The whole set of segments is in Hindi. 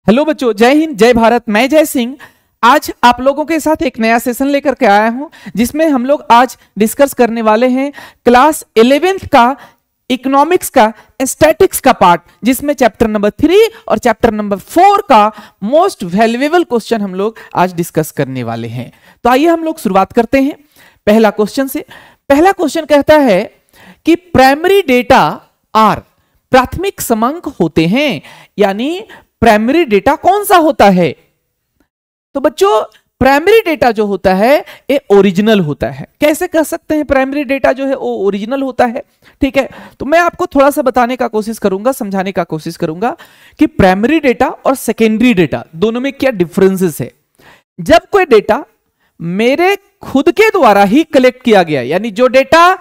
हेलो बच्चों, जय हिंद जय भारत। मैं जय सिंह आज आप लोगों के साथ एक नया सेशन लेकर के आया हूं, जिसमें हम लोग आज डिस्कस करने वाले हैं क्लास 11th का इकोनॉमिक्स का स्टैटिक्स का पार्ट, जिसमें चैप्टर नंबर 3 और चैप्टर नंबर 4 का मोस्ट वैल्यूएबल क्वेश्चन हम लोग आज डिस्कस करने वाले हैं। तो आइए हम लोग शुरुआत करते हैं पहला क्वेश्चन से। पहला क्वेश्चन कहता है कि प्राइमरी डेटा आर, प्राथमिक समांक होते हैं, यानी प्राइमरी डेटा कौन सा होता है? तो बच्चों प्राइमरी डेटा जो होता है ये ओरिजिनल होता है। कैसे कह सकते हैं प्राइमरी डेटा जो है वो ओरिजिनल होता है? ठीक है, तो मैं आपको थोड़ा सा बताने का कोशिश करूंगा, समझाने का कोशिश करूंगा कि प्राइमरी डेटा और सेकेंडरी डेटा दोनों में क्या डिफरेंसेस है। जब कोई डेटा मेरे खुद के द्वारा ही कलेक्ट किया गया, यानी जो डेटा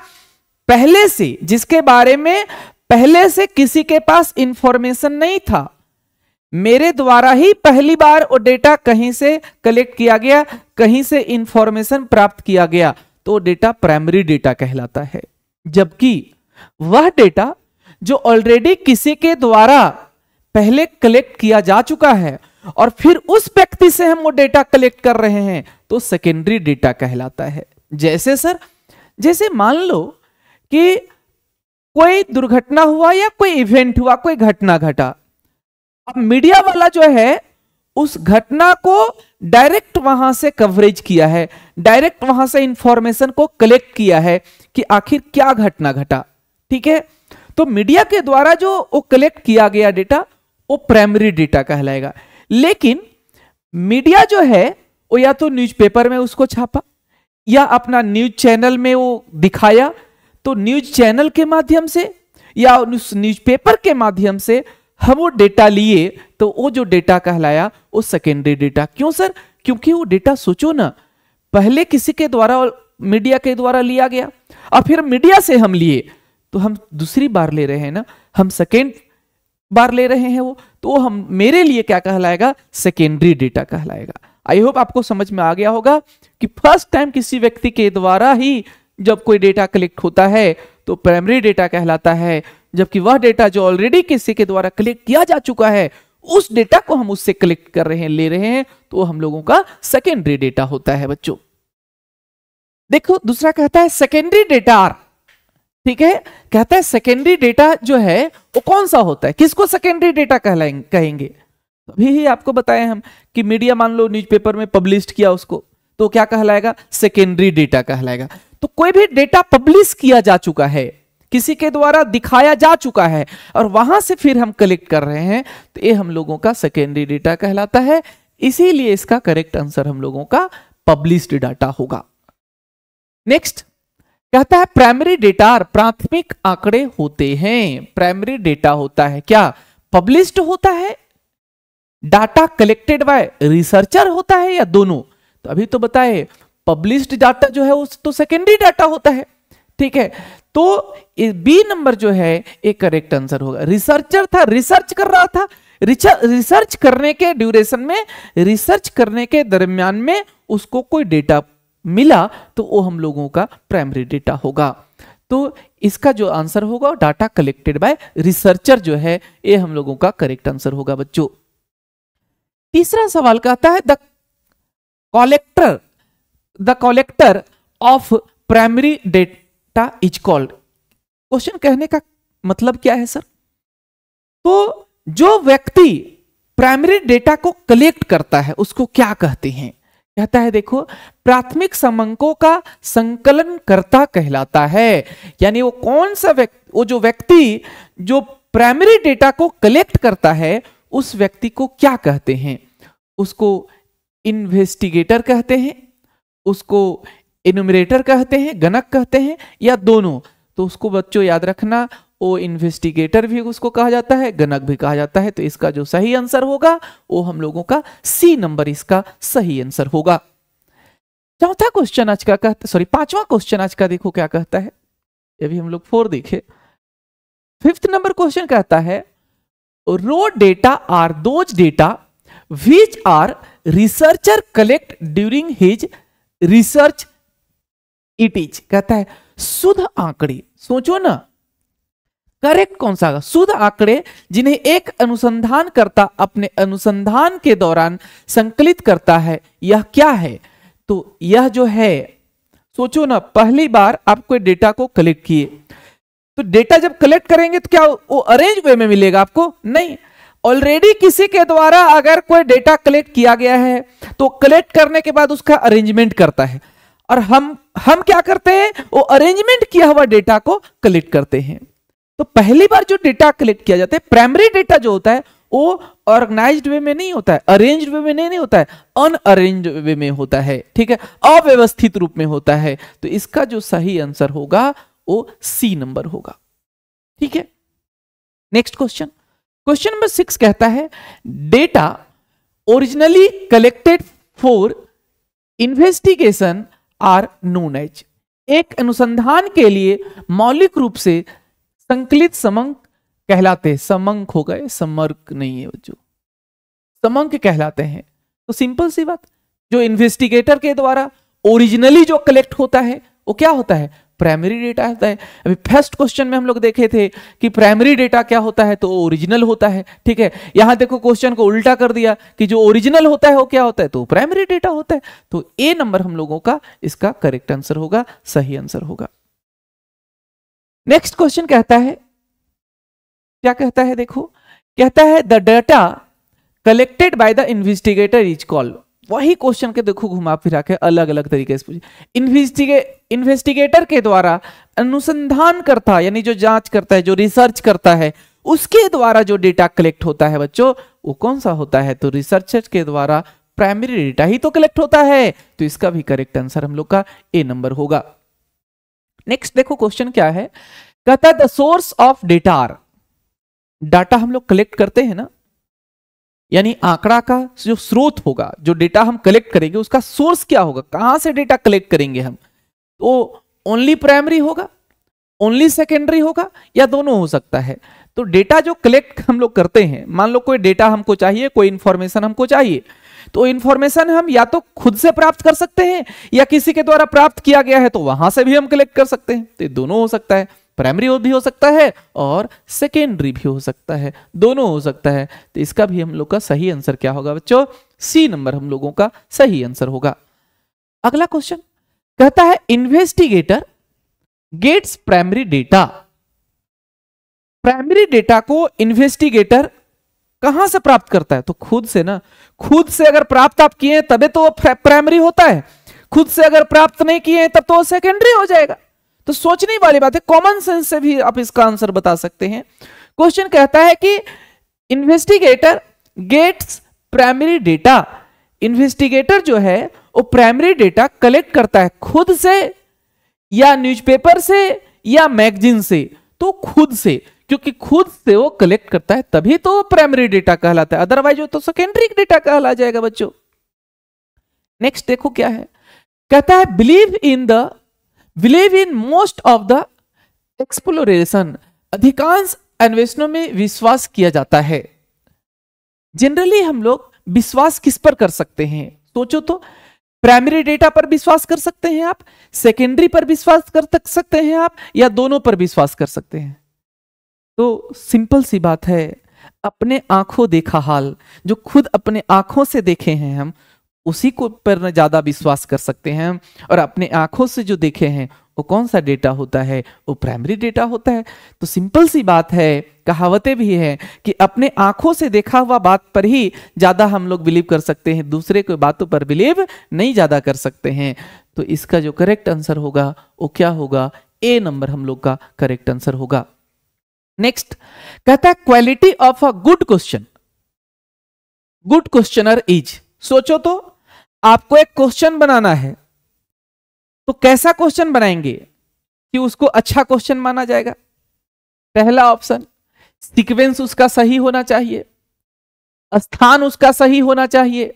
पहले से, जिसके बारे में पहले से किसी के पास इंफॉर्मेशन नहीं था, मेरे द्वारा ही पहली बार वो डेटा कहीं से कलेक्ट किया गया, कहीं से इंफॉर्मेशन प्राप्त किया गया, तो डेटा प्राइमरी डेटा कहलाता है। जबकि वह डेटा जो ऑलरेडी किसी के द्वारा पहले कलेक्ट किया जा चुका है और फिर उस व्यक्ति से हम वो डेटा कलेक्ट कर रहे हैं, तो सेकेंडरी डेटा कहलाता है। जैसे सर, जैसे मान लो कि कोई दुर्घटना हुआ या कोई इवेंट हुआ, कोई घटना घटा, अब मीडिया वाला जो है उस घटना को डायरेक्ट वहां से कवरेज किया है, डायरेक्ट वहां से इंफॉर्मेशन को कलेक्ट किया है कि आखिर क्या घटना घटा। ठीक है, तो मीडिया के द्वारा जो वो कलेक्ट किया गया डेटा वो प्राइमरी डेटा कहलाएगा। लेकिन मीडिया जो है वो या तो न्यूज़पेपर में उसको छापा या अपना न्यूज चैनल में वो दिखाया, तो न्यूज चैनल के माध्यम से या उस न्यूज़पेपर के माध्यम से हम वो डेटा लिए, तो वो जो डेटा कहलाया वो सेकेंडरी डेटा। क्यों सर? क्योंकि वो डेटा सोचो ना, पहले किसी के द्वारा, मीडिया के द्वारा लिया गया और फिर मीडिया से हम लिए, तो हम दूसरी बार ले रहे हैं ना, हम सेकेंड बार ले रहे हैं वो, तो हम मेरे लिए क्या कहलाएगा? सेकेंडरी डेटा कहलाएगा। आई होप आपको समझ में आ गया होगा कि फर्स्ट टाइम किसी व्यक्ति के द्वारा ही जब कोई डेटा कलेक्ट होता है तो प्राइमरी डेटा कहलाता है, जबकि वह डेटा जो ऑलरेडी किसी के द्वारा कलेक्ट किया जा चुका है, उस डेटा को हम उससे कलेक्ट कर रहे हैं, ले रहे हैं, तो हम लोगों का सेकेंडरी डेटा होता है। बच्चों देखो, दूसरा कहता है सेकेंडरी डेटा आर। ठीक है, कहता है सेकेंडरी डेटा जो है वो कौन सा होता है, किसको सेकेंडरी डेटा कहेंगे? अभी ही आपको बताए हम कि मीडिया मान लो न्यूज़पेपर में पब्लिश किया उसको, तो क्या कहलाएगा? सेकेंडरी डेटा कहलाएगा। तो कोई भी डेटा पब्लिश किया जा चुका है, किसी के द्वारा दिखाया जा चुका है और वहां से फिर हम कलेक्ट कर रहे हैं, तो ये हम लोगों का सेकेंडरी डेटा कहलाता है। इसीलिए इसका करेक्ट आंसर हम लोगों का पब्लिश्ड डाटा होगा। नेक्स्ट कहता है प्राइमरी डेटा, प्राथमिक आंकड़े होते हैं। प्राइमरी डेटा होता है क्या? पब्लिश्ड होता है, डाटा कलेक्टेड बाय रिसर्चर होता है, या दोनों? तो अभी तो बताए पब्लिश्ड डाटा जो है उस तो सेकेंडरी डाटा होता है। ठीक है, तो बी नंबर जो है एक करेक्ट आंसर होगा। रिसर्चर था, रिसर्च कर रहा था, रिसर्च करने के ड्यूरेशन में, रिसर्च करने के दरमियान में उसको कोई डेटा मिला, तो वो हम लोगों का प्राइमरी डेटा होगा। तो इसका जो आंसर होगा डाटा कलेक्टेड बाय रिसर्चर जो है, ये हम लोगों का करेक्ट आंसर होगा। बच्चों तीसरा सवाल कहता है the collector of primary data is called. Question कहने का मतलब क्या है सर? तो जो व्यक्ति प्राइमरी डेटा को कलेक्ट करता है उसको क्या कहते हैं? कहता है देखो, प्राथमिक समांकों का संकलनकर्ता कहलाता है। यानी वो कौन सा व्यक्ति, वो जो व्यक्ति जो प्राइमरी डेटा को कलेक्ट करता है उस व्यक्ति को क्या कहते हैं? उसको इन्वेस्टिगेटर कहते हैं, उसको इन्यूमरेटर कहते हैं, गणक कहते हैं, या दोनों? तो उसको बच्चों याद रखना, वो इन्वेस्टिगेटर भी उसको कहा जाता है, गणक भी कहा जाता है। तो इसका जो सही आंसर होगा वो हम लोगों का सी नंबर इसका सही आंसर होगा। चौथा क्वेश्चन आज का पांचवा क्वेश्चन आज का देखो क्या कहता है। अभी हम लोग 4 देखे। 5th नंबर क्वेश्चन कहता है raw data are those data which are researcher collect during his research it is. कहता है शुद्ध आंकड़े, सोचो ना, करेक्ट कौन सा होगा? शुद्ध आंकड़े जिन्हें एक अनुसंधानकर्ता अपने अनुसंधान के दौरान संकलित करता है, यह क्या है? तो यह जो है, सोचो ना, पहली बार आप कोई डेटा को कलेक्ट किए, तो डेटा जब कलेक्ट करेंगे तो क्या वो अरेंज वे में मिलेगा आपको? नहीं, ऑलरेडी किसी के द्वारा अगर कोई डेटा कलेक्ट किया गया है तो कलेक्ट करने के बाद उसका अरेंजमेंट करता है, और हम क्या करते हैं? वो अरेंजमेंट किया हुआ डेटा को कलेक्ट करते हैं। तो पहली बार जो डेटा कलेक्ट किया जाता है, प्राइमरी डेटा जो होता है वो ऑर्गेनाइज्ड वे में नहीं होता है, अरेंज्ड वे में नहीं होता है, अनअरेंज्ड वे में होता है, ठीक है, अव्यवस्थित रूप में होता है। तो इसका जो सही आंसर होगा वो सी नंबर होगा, ठीक है। नेक्स्ट क्वेश्चन, क्वेश्चन नंबर 6 कहता है data originally collected for investigation are known as. एक अनुसंधान के लिए मौलिक रूप से संकलित समंक कहलाते, समंक हो गए, समर्क नहीं है बच्चों, समंक कहलाते हैं। तो सिंपल सी बात, जो इन्वेस्टिगेटर के द्वारा ओरिजिनली जो कलेक्ट होता है वो क्या होता है? प्राइमरी डेटा होता है। अभी फर्स्ट क्वेश्चन में हम लोग देखे थे कि प्राइमरी डेटा क्या होता है, तो ओरिजिनल होता है, ठीक है। यहां देखो क्वेश्चन को उल्टा कर दिया कि जो ओरिजिनल होता है वो क्या होता है? तो प्राइमरी डेटा होता है। तो ए नंबर हम लोगों का इसका करेक्ट आंसर होगा, सही आंसर होगा। नेक्स्ट क्वेश्चन कहता है, क्या कहता है? देखो, कहता है the data collected by the investigator is called. वही क्वेश्चन के देखो घुमा फिरा के अलग अलग तरीके से पूछे। इन्वेस्टिगेटर के द्वारा अनुसंधान करता, यानी जो जांच करता है, जो रिसर्च करता है, उसके द्वारा जो डेटा कलेक्ट होता है बच्चों, वो कौन सा होता है? तो रिसर्चर के द्वारा प्राइमरी डेटा ही तो कलेक्ट होता है। तो इसका भी करेक्ट आंसर हम लोग का ए नंबर होगा। नेक्स्ट देखो क्वेश्चन क्या है, कहता है the source of data are. Data हम लोग कलेक्ट करते हैं ना, यानी आंकड़ा का जो स्रोत होगा, जो डेटा हम कलेक्ट करेंगे उसका सोर्स क्या होगा? कहां से डेटा कलेक्ट करेंगे हम? तो ओनली प्राइमरी होगा, ओनली सेकेंडरी होगा, या दोनों हो सकता है। तो डेटा जो कलेक्ट हम लोग करते हैं, मान लो कोई डेटा हमको चाहिए, कोई इंफॉर्मेशन हमको चाहिए, तो इंफॉर्मेशन हम या तो खुद से प्राप्त कर सकते हैं या किसी के द्वारा प्राप्त किया गया है तो वहां से भी हम कलेक्ट कर सकते हैं। तो दोनों हो सकता है, प्राइमरी भी हो सकता है और सेकेंडरी भी हो सकता है, दोनों हो सकता है। तो इसका भी हम लोग का सही आंसर क्या होगा बच्चों? सी नंबर हम लोगों का सही आंसर होगा। अगला क्वेश्चन कहता है investigator gets primary data. Primary data को इन्वेस्टिगेटर कहां से प्राप्त करता है? तो खुद से ना। खुद से अगर प्राप्त आप किए तबे तो प्राइमरी होता है, खुद से अगर प्राप्त नहीं किए तब तो सेकेंडरी हो जाएगा। तो सोचने वाली बात है, कॉमन सेंस से भी आप इसका आंसर बता सकते हैं। क्वेश्चन कहता है कि investigator gets primary data. Investigator जो है वो प्राइमरी डेटा कलेक्ट करता है खुद से या न्यूज़पेपर से या मैगजीन से? तो खुद से, क्योंकि खुद से वो कलेक्ट करता है तभी तो प्राइमरी डेटा कहलाता है, अदरवाइज वो तो सेकेंडरी डेटा कहला जाएगा बच्चों। नेक्स्ट देखो क्या है, कहता है believe in most of the exploration. अधिकांश अन्वेषणों में विश्वास किया जाता है। जनरली हम लोग विश्वास किस पर कर सकते हैं? सोचो तो, प्राइमरी डेटा पर विश्वास कर सकते हैं आप, सेकेंडरी पर विश्वास कर सकते हैं आप, या दोनों पर विश्वास कर सकते हैं? तो सिंपल सी बात है, अपने आंखों देखा हाल, जो खुद अपने आंखों से देखे हैं हम, उसी को पर ज्यादा विश्वास कर सकते हैं। और अपने आंखों से जो देखे हैं वो कौन सा डेटा होता है? वो प्राइमरी डेटा होता है। तो सिंपल सी बात है, कहावतें भी हैं कि अपने आंखों से देखा हुआ बात पर ही ज्यादा हम लोग बिलीव कर सकते हैं, दूसरे को बातों पर बिलीव नहीं ज्यादा कर सकते हैं। तो इसका जो करेक्ट आंसर होगा वो क्या होगा? ए नंबर हम लोग का करेक्ट आंसर होगा। नेक्स्ट कहता है quality of a good question. Good questioner is. सोचो तो, आपको एक क्वेश्चन बनाना है तो कैसा क्वेश्चन बनाएंगे कि उसको अच्छा क्वेश्चन माना जाएगा? पहला ऑप्शन, सीक्वेंस उसका सही होना चाहिए, स्थान उसका सही होना चाहिए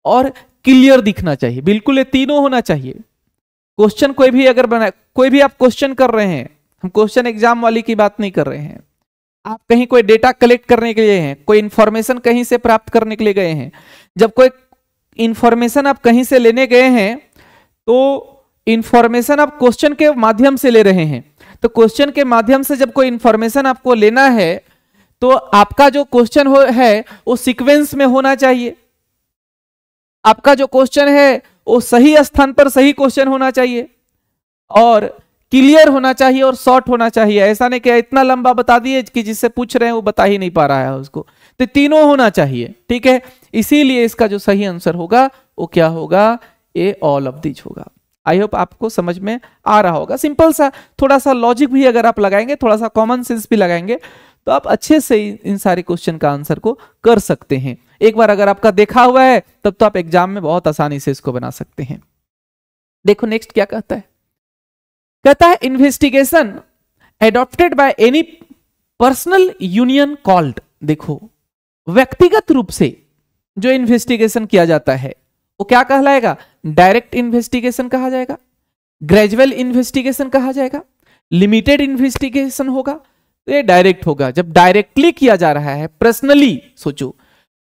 और क्लियर दिखना चाहिए। बिल्कुल ये तीनों होना चाहिए। क्वेश्चन कोई भी अगर बना, कोई भी आप क्वेश्चन कर रहे हैं, हम क्वेश्चन एग्जाम वाली की बात नहीं कर रहे हैं, आप कहीं कोई डेटा कलेक्ट करने के लिए हैं, कोई इंफॉर्मेशन कहीं से प्राप्त करने के लिए गए हैं। जब कोई इंफॉर्मेशन आप कहीं से लेने गए हैं तो इंफॉर्मेशन आप क्वेश्चन के माध्यम से ले रहे हैं, तो क्वेश्चन के माध्यम से जब कोई इंफॉर्मेशन आपको लेना है तो आपका जो क्वेश्चन है वो सीक्वेंस में होना चाहिए। आपका जो क्वेश्चन है वो सही स्थान पर सही क्वेश्चन होना चाहिए और क्लियर होना चाहिए और शॉर्ट होना चाहिए। ऐसा नहीं कि इतना लंबा बता दिए कि जिससे पूछ रहे हैं वो बता ही नहीं पा रहा है उसको। तो तीनों होना चाहिए, ठीक है। इसीलिए इसका जो सही आंसर होगा वो क्या होगा, ए ऑल ऑफ दीज होगा। आई होप आपको समझ में आ रहा होगा। सिंपल सा, थोड़ा सा लॉजिक भी अगर आप लगाएंगे, थोड़ा सा कॉमन सेंस भी लगाएंगे तो आप अच्छे से इन सारे क्वेश्चन का आंसर को कर सकते हैं। एक बार अगर आपका देखा हुआ है तब तो आप एग्जाम में बहुत आसानी से इसको बना सकते हैं। देखो नेक्स्ट क्या कहता है, कहता है investigation adopted by any personal union called. देखो व्यक्तिगत रूप से जो इन्वेस्टिगेशन किया जाता है वो क्या कहलाएगा, डायरेक्ट इन्वेस्टिगेशन कहा जाएगा, ग्रेजुअल इन्वेस्टिगेशन कहा जाएगा, लिमिटेड इन्वेस्टिगेशन होगा, तो ये डायरेक्ट होगा। जब डायरेक्टली किया जा रहा है, पर्सनली सोचो,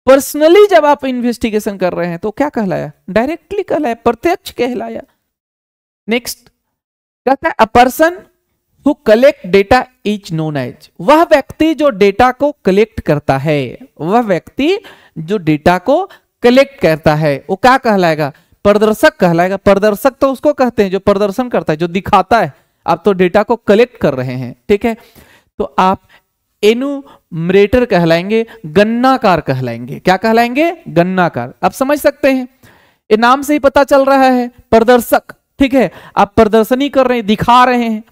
पर्सनली जब आप इन्वेस्टिगेशन कर रहे हैं तो क्या कहलाया, डायरेक्टली कहलाया, प्रत्यक्ष कहलाया। नेक्स्ट कहता है a person who collect data is known as. वह व्यक्ति जो डेटा को कलेक्ट करता है, वह व्यक्ति जो डेटा को कलेक्ट करता है वो क्या कहलाएगा, प्रदर्शक कहलाएगा। प्रदर्शक तो उसको कहते हैं जो प्रदर्शन करता है, जो दिखाता है। आप तो डेटा को कलेक्ट कर रहे हैं, ठीक है। तो आप एनुमरेटर कहलाएंगे, गणनाकार कहलाएंगे। क्या कहलाएंगे, गणनाकार। आप समझ सकते हैं, ये नाम से ही पता चल रहा है, प्रदर्शक, ठीक है। आप प्रदर्शनी कर रहे हैं, दिखा रहे हैं।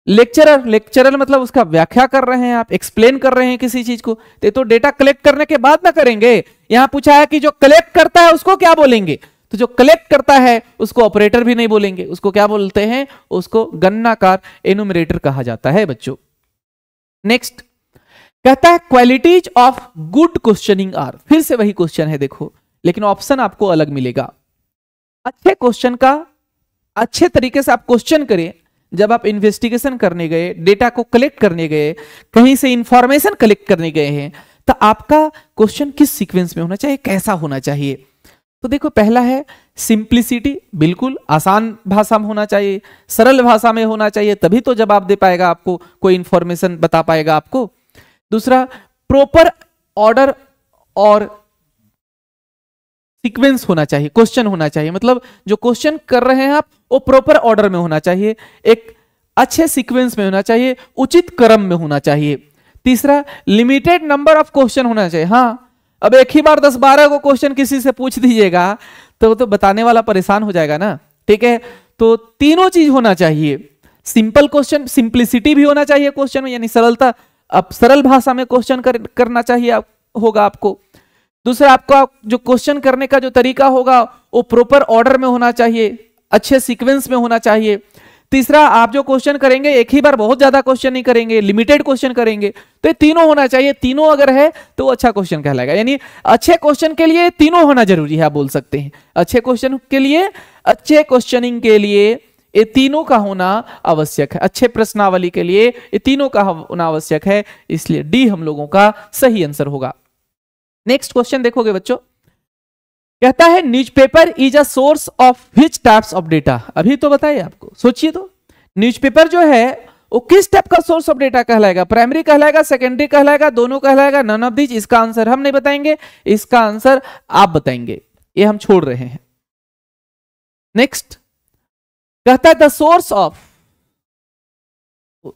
लेक्चरर, लेक्चरर मतलब उसका व्याख्या कर रहे हैं, आप एक्सप्लेन कर रहे हैं किसी चीज को। तो डेटा कलेक्ट करने के बाद ना करेंगे। यहां पूछा है कि जो कलेक्ट करता है उसको क्या बोलेंगे, तो जो कलेक्ट करता है उसको ऑपरेटर भी नहीं बोलेंगे, उसको क्या बोलते हैं, उसको गणनाकार, एनुमरेटर कहा जाता है बच्चों। नेक्स्ट कहता है qualities of good questioning are. फिर से वही क्वेश्चन है देखो, लेकिन ऑप्शन आपको अलग मिलेगा। अच्छे क्वेश्चन का अच्छे तरीके से आप क्वेश्चन करें। जब आप इन्वेस्टिगेशन करने गए, डेटा को कलेक्ट करने गए, कहीं से इंफॉर्मेशन कलेक्ट करने गए हैं, तो आपका क्वेश्चन किस सीक्वेंस में होना चाहिए, कैसा होना चाहिए। तो देखो पहला है सिंप्लिसिटी, बिल्कुल आसान भाषा में होना चाहिए, सरल भाषा में होना चाहिए, तभी तो जवाब दे पाएगा आपको, कोई इंफॉर्मेशन बता पाएगा आपको। दूसरा प्रॉपर ऑर्डर और सीक्वेंस होना चाहिए, क्वेश्चन होना चाहिए, मतलब जो क्वेश्चन कर रहे हैं आप वो प्रॉपर ऑर्डर में होना चाहिए, एक अच्छे सीक्वेंस में होना चाहिए, उचित क्रम में होना चाहिए। तीसरा लिमिटेड नंबर ऑफ क्वेश्चन होना चाहिए। हाँ, अब एक ही बार 10-12 को क्वेश्चन किसी से पूछ दीजिएगा तो बताने वाला परेशान हो जाएगा ना, ठीक है। तो तीनों चीज होना चाहिए, सिंपल क्वेश्चन, सिंप्लिसिटी भी होना चाहिए क्वेश्चन में, यानी सरलता, अब सरल भाषा में क्वेश्चन करना चाहिए होगा आपको। दूसरा आपका जो क्वेश्चन करने का जो तरीका होगा वो प्रॉपर ऑर्डर में होना चाहिए, अच्छे सीक्वेंस में होना चाहिए। तीसरा आप जो क्वेश्चन करेंगे एक ही बार बहुत ज्यादा क्वेश्चन नहीं करेंगे, लिमिटेड क्वेश्चन करेंगे। तो ये तीनों होना चाहिए, तीनों अगर है तो अच्छा क्वेश्चन कहलाएगा। यानी अच्छे क्वेश्चन के लिए तीनों होना जरूरी है, आप बोल सकते हैं। अच्छे क्वेश्चन के लिए, अच्छे क्वेश्चनिंग के लिए ये तीनों का होना आवश्यक है। अच्छे प्रश्नावली के लिए ये तीनों का होना आवश्यक है, इसलिए डी हम लोगों का सही आंसर होगा। नेक्स्ट क्वेश्चन देखोगे बच्चों, कहता है newspaper is a source of which types of data. अभी तो बताइए आपको, सोचिए तो, न्यूज़पेपर जो है वो किस टाइप का सोर्स ऑफ डेटा कहलाएगा, प्राइमरी कहलाएगा, सेकेंडरी कहलाएगा, दोनों कहलाएगा, नन ऑफ दीज। इसका आंसर हम नहीं बताएंगे, इसका आंसर आप बताएंगे, ये हम छोड़ रहे हैं। नेक्स्ट कहता है द सोर्स ऑफ,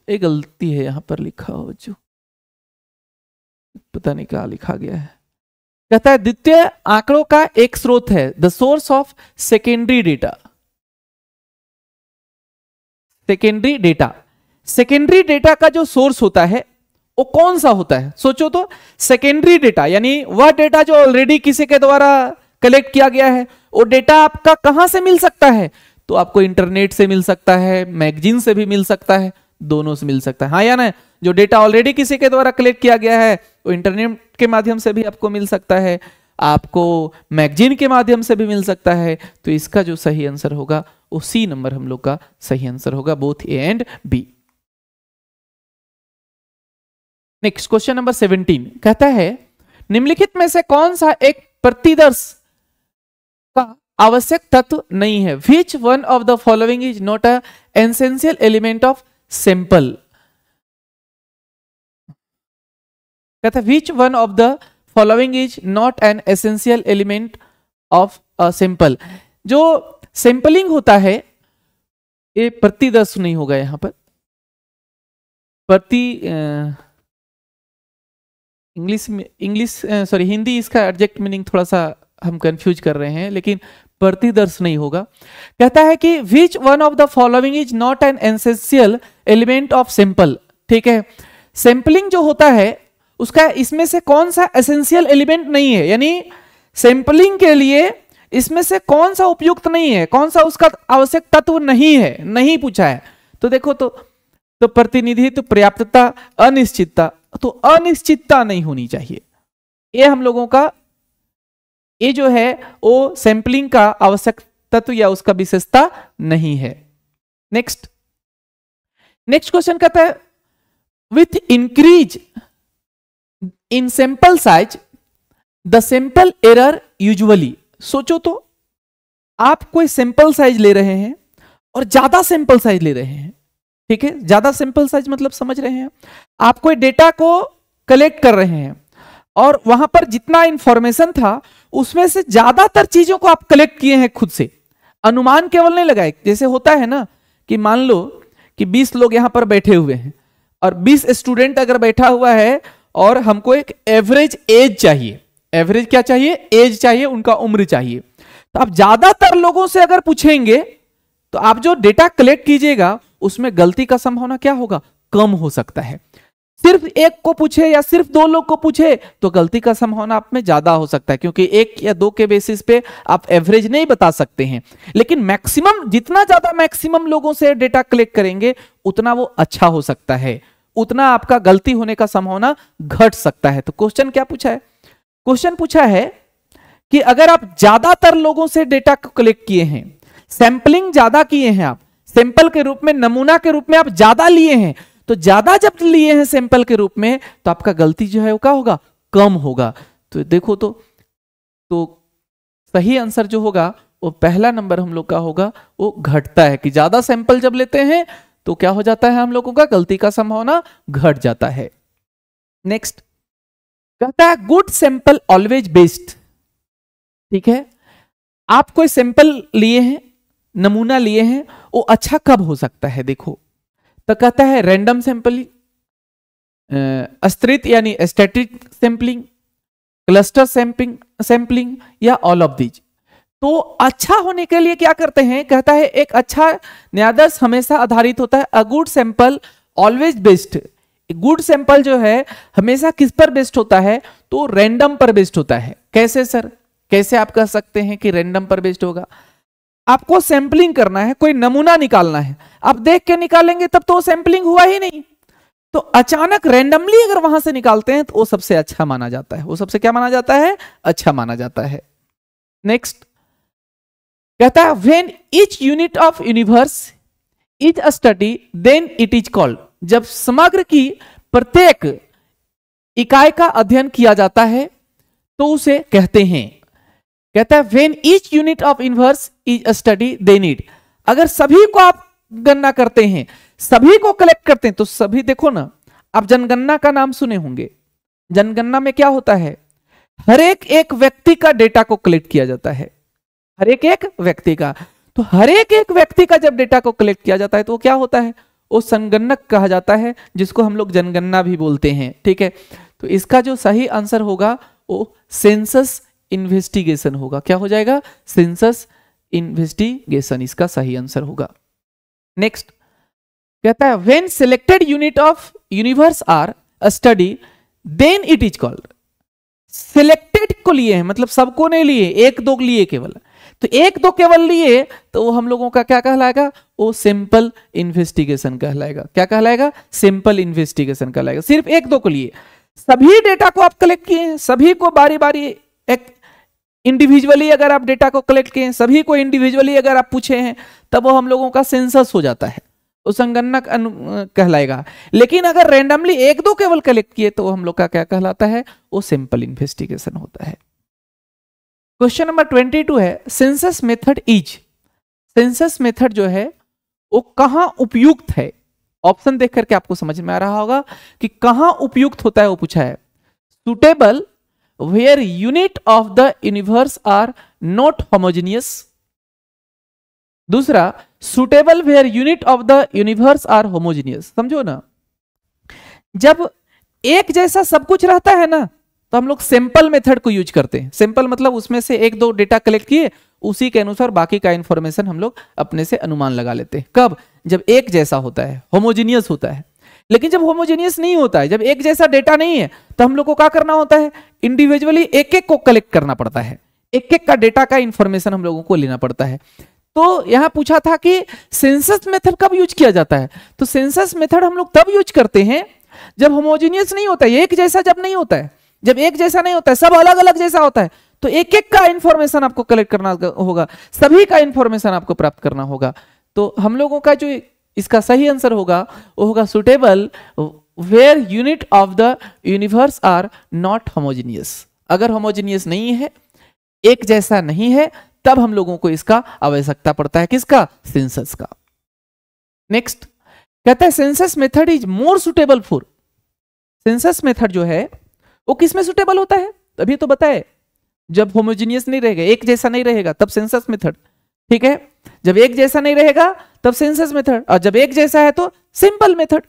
एक गलती है यहां पर लिखा हो जो पता नहीं क्या लिखा गया है। कहता है द्वितीय आंकड़ों का एक स्रोत है, the source of secondary data. Secondary data, secondary data का जो सोर्स होता है वो कौन सा होता है, सोचो तो। सेकेंडरी डेटा यानी वह डेटा जो ऑलरेडी किसी के द्वारा कलेक्ट किया गया है। वो डेटा आपका कहां से मिल सकता है, तो आपको इंटरनेट से मिल सकता है, मैगजीन से भी मिल सकता है, दोनों से मिल सकता है, हाँ या ना। जो डेटा ऑलरेडी किसी के द्वारा कलेक्ट किया गया है वो इंटरनेट के माध्यम से भी आपको मिल सकता है, आपको मैगजीन के माध्यम से भी मिल सकता है। तो इसका जो सही आंसर होगा वो सी नंबर हम लोग का सही आंसर होगा, both A and B. Next question number 17 कहता है निम्नलिखित में से कौन सा एक प्रतिदर्श का आवश्यक तत्व नहीं है, which one of the following is not a essential element of sample. कहता है which one of the following is not an essential element of a sample. जो सैंपलिंग होता है ये प्रतिदर्श नहीं होगा, यहां पर इंग्लिश सॉरी हिंदी इसका एडजेक्ट मीनिंग थोड़ा सा हम कंफ्यूज कर रहे हैं, लेकिन प्रतिदर्श नहीं होगा। कहता है कि which one of the following is not an essential element of sample. ठीक है, सैंपलिंग जो होता है उसका इसमें से कौन सा एसेंशियल एलिमेंट नहीं है, यानी सैंपलिंग के लिए इसमें से कौन सा उपयुक्त नहीं है, कौन सा उसका आवश्यक तत्व नहीं है, नहीं पूछा है। तो देखो तो प्रतिनिधित्व, पर्याप्तता, अनिश्चितता, तो अनिश्चितता नहीं होनी चाहिए। ये हम लोगों का ये जो है वो सैंपलिंग का आवश्यक तत्व या उसका विशेषता नहीं है। नेक्स्ट क्वेश्चन कहता है with increase in sample size the sample error usually. सोचो तो आप कोई सैंपल साइज ले रहे हैं और ज्यादा सैंपल साइज ले रहे हैं। ठीक है, ज्यादा सैंपल साइज मतलब समझ रहे हैं, आप कोई डेटा को कलेक्ट कर रहे हैं और वहां पर जितना इंफॉर्मेशन था उसमें से ज्यादातर चीजों को आप कलेक्ट किए हैं खुद से, अनुमान केवल नहीं लगाए। जैसे होता है ना कि मान लो कि 20 लोग यहां पर बैठे हुए हैं और 20 स्टूडेंट अगर बैठा हुआ है और हमको एक एवरेज एज चाहिए। एवरेज क्या चाहिए? एज चाहिए, उनका उम्र चाहिए। तो आप ज्यादातर लोगों से अगर पूछेंगे तो आप जो डेटा कलेक्ट कीजिएगा उसमें गलती का संभावना क्या होगा? कम हो सकता है। सिर्फ एक को पूछे या सिर्फ 2 लोग को पूछे तो गलती का संभावना आप में ज्यादा हो सकता है, क्योंकि 1 या 2 के बेसिस पे आप एवरेज नहीं बता सकते हैं। लेकिन मैक्सिमम, जितना ज्यादा मैक्सिमम लोगों से डेटा कलेक्ट करेंगे उतना वो अच्छा हो सकता है, उतना आपका गलती होने का संभावना घट सकता है। तो क्वेश्चन क्या पूछा है? क्वेश्चन पूछा है कि अगर आप ज्यादातर लोगों से डेटा को कलेक्ट किए हैं, सैंपलिंग ज्यादा किए हैं, आप सैंपल के रूप में, नमूना के रूप में आप ज्यादा लिए हैं, तो ज्यादा जब लिए हैं सैंपल के रूप में तो आपका गलती जो है वो क्या होगा? कम होगा। तो देखो तो सही आंसर जो होगा वो पहला नंबर हम लोग का होगा, वो घटता है कि ज्यादा सैंपल जब लेते हैं तो क्या हो जाता है, हम लोगों का गलती का संभावना घट जाता है। नेक्स्ट कहता है गुड सैंपल ऑलवेज बेस्ट। ठीक है, आप कोई सैंपल लिए हैं, नमूना लिए हैं, वो अच्छा कब हो सकता है? देखो तो कहता है रैंडम सैंपलिंग, अस्थिर यानी स्टैटिक सैंपलिंग, क्लस्टर सैंपलिंग या ऑल ऑफ दीज। तो अच्छा होने के लिए क्या करते हैं? कहता है एक अच्छा न्यायाधीश हमेशा आधारित होता है a good sample always based. Good sample जो है हमेशा किस पर बेस्ड होता है? तो रैंडम पर बेस्ड होता है। कैसे सर, कैसे आप कह सकते हैं कि रैंडम पर बेस्ड होगा? आपको सैंपलिंग करना है, कोई नमूना निकालना है, आप देख के निकालेंगे तब तो सैंपलिंग हुआ ही नहीं। तो अचानक रैंडमली अगर वहां से निकालते हैं तो वो सबसे अच्छा माना जाता है। वो सबसे क्या माना जाता है? अच्छा माना जाता है। नेक्स्ट कहता है when each unit of universe is a study then it is called. जब समग्र की प्रत्येक इकाई का अध्ययन किया जाता है तो उसे कहते हैं, कहता है when each unit of universe is a study then it. अगर सभी को आप गणना करते हैं, सभी को कलेक्ट करते हैं, तो सभी देखो ना, आप जनगणना का नाम सुने होंगे। जनगणना में क्या होता है? हर एक व्यक्ति का डेटा को कलेक्ट किया जाता है, हर एक व्यक्ति का। तो हर एक व्यक्ति का जब डेटा को कलेक्ट किया जाता है तो वो क्या होता है? वो संगणक कहा जाता है, जिसको हम लोग जनगणना भी बोलते हैं। ठीक है, तो इसका जो सही आंसर होगा वो सेंसस इन्वेस्टिगेशन होगा। क्या हो जाएगा? सेंसस इन्वेस्टिगेशन इसका सही आंसर होगा। नेक्स्ट कहता है when selected unit of universe are a study then it is called. Selected को लिए हैं मतलब सबको नहीं लिए, 1-2 लिए केवल, तो 1-2 केवल लिए तो वो हम लोगों का क्या कहलाएगा? वो सिंपल इन्वेस्टिगेशन कहलाएगा। क्या कहलाएगा? सिंपल इन्वेस्टिगेशन कहलाएगा। सिर्फ 1-2 को लिए, सभी डेटा को आप कलेक्ट किए हैं, सभी को बारी बारी एक इंडिविजुअली अगर आप डेटा को कलेक्ट किए हैं, सभी को इंडिविजुअली अगर आप पूछे हैं, तब वो हम लोगों का सेंसस हो जाता है, वो संगणक कहलाएगा। लेकिन अगर रैंडमली 1-2 केवल कलेक्ट किए तो हम लोग का क्या कहलाता है? वो सिंपल इन्वेस्टिगेशन होता है। क्वेश्चन नंबर 22 है census method is. Census method जो है वो कहां उपयुक्त है? ऑप्शन देख करके आपको समझ में आ रहा होगा कि कहां उपयुक्त होता है, वो पूछा है। Suitable where unit of the universe are not homogeneous. दूसरा, suitable where unit of the universe are homogeneous. समझो ना, जब एक जैसा सब कुछ रहता है ना, तो हम लोग सिंपल मेथड को यूज करते हैं। सिंपल मतलब उसमें से एक दो डेटा कलेक्ट किए, उसी के अनुसार बाकी का इंफॉर्मेशन हम लोग अपने से अनुमान लगा लेते हैं। कब? जब एक जैसा होता है, होमोजेनियस होता है। लेकिन जब होमोजेनियस नहीं होता है, जब एक जैसा डेटा नहीं है, तो हम लोग को क्या करना होता है? इंडिविजुअली एक एक को कलेक्ट करना पड़ता है, एक एक का डेटा का इंफॉर्मेशन हम लोगों को लेना पड़ता है। तो यहां पूछा था कि सेंसस मेथड कब यूज किया जाता है, तो सेंसस मेथड हम लोग तब यूज करते हैं जब होमोजेनियस नहीं होता है, एक जैसा जब नहीं होता है। जब एक जैसा नहीं होता है, सब अलग अलग जैसा होता है, तो एक एक का इंफॉर्मेशन आपको कलेक्ट करना होगा, सभी का इंफॉर्मेशन आपको प्राप्त करना होगा। तो हम लोगों का जो इसका सही आंसर होगा वो होगा suitable where unit of the universe are not homogeneous. अगर होमोजेनियस नहीं है, एक जैसा नहीं है, तब हम लोगों को इसका आवश्यकता पड़ता है, किसका? सेंसस का। नेक्स्ट कहता है census method is more suitable for. Census method जो है वो किसमें सुटेबल होता है? अभी तो बताए, जब होमोजेनियस नहीं रहेगा, एक जैसा नहीं रहेगा, तब सेंसस मेथड। ठीक है, जब एक जैसा नहीं रहेगा तब सेंसस मेथड, और जब एक जैसा है तो सिंपल मेथड।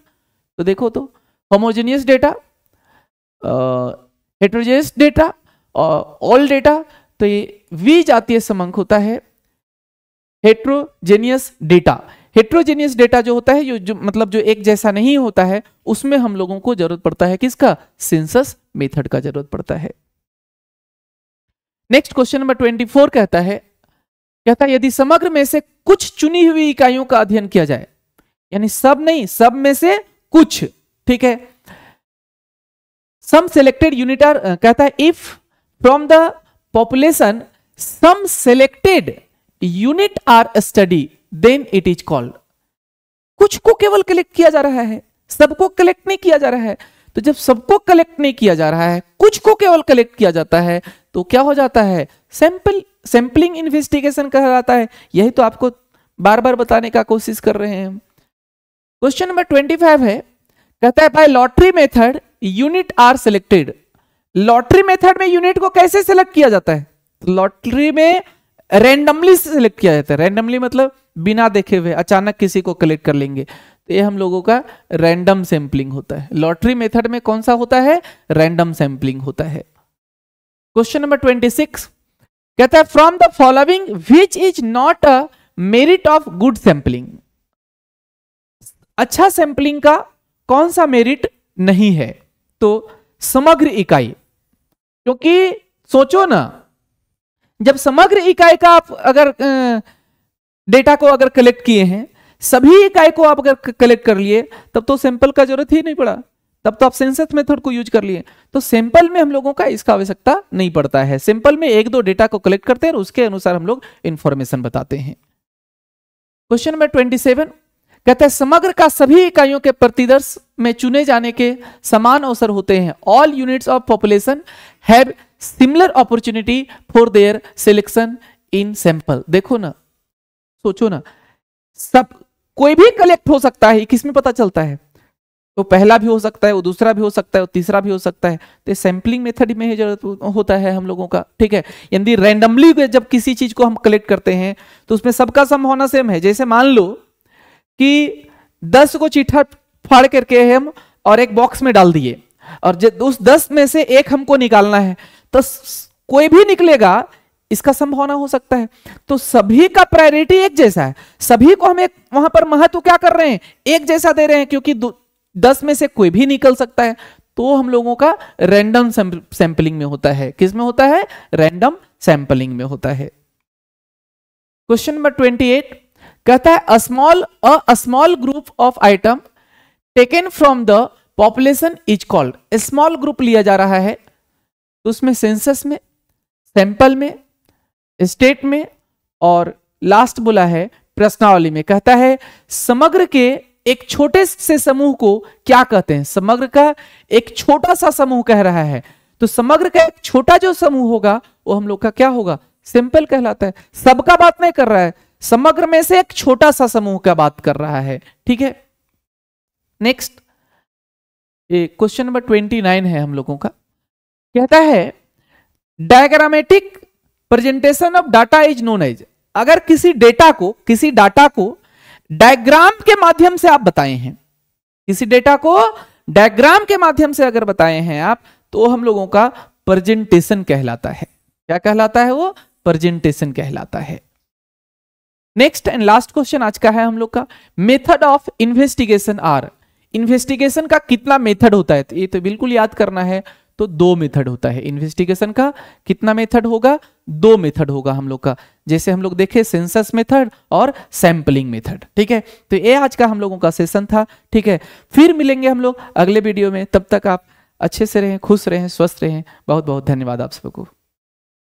तो देखो, तो होमोजेनियस डेटा, हेटेरोजेनियस डेटा और ऑल डेटा, तो ये वी जातीय समांक होता है हेटेरोजेनियस डेटा। हेटेरोजेनियस डेटा जो होता है, जो मतलब जो एक जैसा नहीं होता है, उसमें हम लोगों को जरूरत पड़ता है किसका? सेंसस मेथड का जरूरत पड़ता है। नेक्स्ट क्वेश्चन नंबर 24 कहता है यदि समग्र में से कुछ चुनी हुई इकाइयों का अध्ययन किया जाए, यानी सब नहीं, सब में से कुछ, ठीक है, सम सेलेक्टेड यूनिट आर, कहता है if from the population some selected unit are study then it is called. कुछ को केवल कलेक्ट किया जा रहा है, सबको कलेक्ट नहीं किया जा रहा है। तो जब सबको कलेक्ट नहीं किया जा रहा है, कुछ को केवल कलेक्ट किया जाता है, तो क्या हो जाता है? सैंपलिंग इन्वेस्टिगेशन कहलाता है। यही तो आपको बार बार बताने का कोशिश कर रहे हैं। क्वेश्चन नंबर 25 है, कहता है by lottery method unit are selected. Lottery method में यूनिट को कैसे सिलेक्ट किया जाता है? लॉटरी में रैंडमली सिलेक्ट किया जाता है। रैंडमली मतलब बिना देखे हुए अचानक किसी को कलेक्ट कर लेंगे, तो ये हम लोगों का रैंडम सैंपलिंग होता है। लॉटरी मेथड में कौन सा होता है? रैंडम सैंपलिंग होता है। क्वेश्चन नंबर 26 कहता है from the following which is not a merit of good sampling. अच्छा सैंपलिंग का कौन सा मेरिट नहीं है? तो समग्र इकाई, क्योंकि सोचो ना, जब समग्र इकाई का आप अगर डेटा को अगर कलेक्ट किए हैं, सभी इकाई को आप अगर कलेक्ट कर लिए, तब तो सैंपल का जरूरत ही नहीं पड़ा, तब तो आप सेंसस मेथड को यूज कर लिए। तो सैंपल में हम लोगों का इसका आवश्यकता नहीं पड़ता है। सैंपल में एक दो डेटा को कलेक्ट करते हैं और उसके अनुसार हम लोग इंफॉर्मेशन बताते हैं। क्वेश्चन नंबर 27 कहता है समग्र का सभी इकाइयों के प्रतिदर्श में चुने जाने के समान अवसर होते हैं। All units of population have similar opportunity for their selection in sample. देखो ना, सोचो ना, सब कोई भी कलेक्ट हो सकता है, किसमें पता चलता है? तो पहला भी हो सकता है, वो दूसरा भी हो सकता है, वो तीसरा भी हो सकता है। तो सैंपलिंग मेथड में ही जरूरत होता है हम लोगों का। ठीक है, यदि रैंडमली जब किसी चीज को हम कलेक्ट करते हैं तो उसमें सबका सम होना सेम है। जैसे मान लो कि 10 को चिट्ठा फाड़ करके हम और एक बॉक्स में डाल दिए, और उस 10 में से एक हमको निकालना है, तो कोई भी निकलेगा, इसका संभावना हो सकता है। तो सभी का प्रायोरिटी एक जैसा है, सभी को हम एक वहां पर महत्व क्या कर रहे हैं? एक जैसा दे रहे हैं, क्योंकि 10 में से कोई भी निकल सकता है। तो हम लोगों का रैंडम सैंपलिंग में होता है। किस में होता है? रैंडम सैंपलिंग में होता है। क्वेश्चन नंबर 28 कहता है a small group of item taken from the population is called. Small group लिया जा रहा है, तो उसमें सेंसस में, सैंपल में, स्टेट में, और लास्ट बोला है प्रश्नावली में। कहता है समग्र के एक छोटे से समूह को क्या कहते हैं? समग्र का एक छोटा सा समूह कह रहा है, तो समग्र का एक छोटा जो समूह होगा वो हम लोग का क्या होगा? सैंपल कहलाता है। सबका बात नहीं कर रहा है, समग्र में से एक छोटा सा समूह का बात कर रहा है। ठीक है, नेक्स्ट क्वेश्चन नंबर 29 है हम लोगों का। कहता है diagrammatic presentation of data is known as. अगर किसी डाटा को डायग्राम के माध्यम से आप बताए हैं, किसी डेटा को डायग्राम के माध्यम से अगर बताए हैं आप, तो हम लोगों का प्रेजेंटेशन कहलाता है। क्या कहलाता है वो? प्रेजेंटेशन कहलाता है। नेक्स्ट एंड लास्ट क्वेश्चन आज का है हम लोग का, method of investigation are. Investigation का कितना मेथड होता है? तो ये तो बिल्कुल याद करना है। तो 2 मेथड होता है इन्वेस्टिगेशन का। कितना मेथड होगा? 2 मेथड होगा हम लोग का। जैसे हम लोग देखे सेंसस मेथड और सैंपलिंग मेथड। ठीक है, तो ये आज का हम लोगों का सेशन था। ठीक है, फिर मिलेंगे हम लोग अगले वीडियो में। तब तक आप अच्छे से रहें, खुश रहें, स्वस्थ रहें। बहुत बहुत धन्यवाद आप सबको।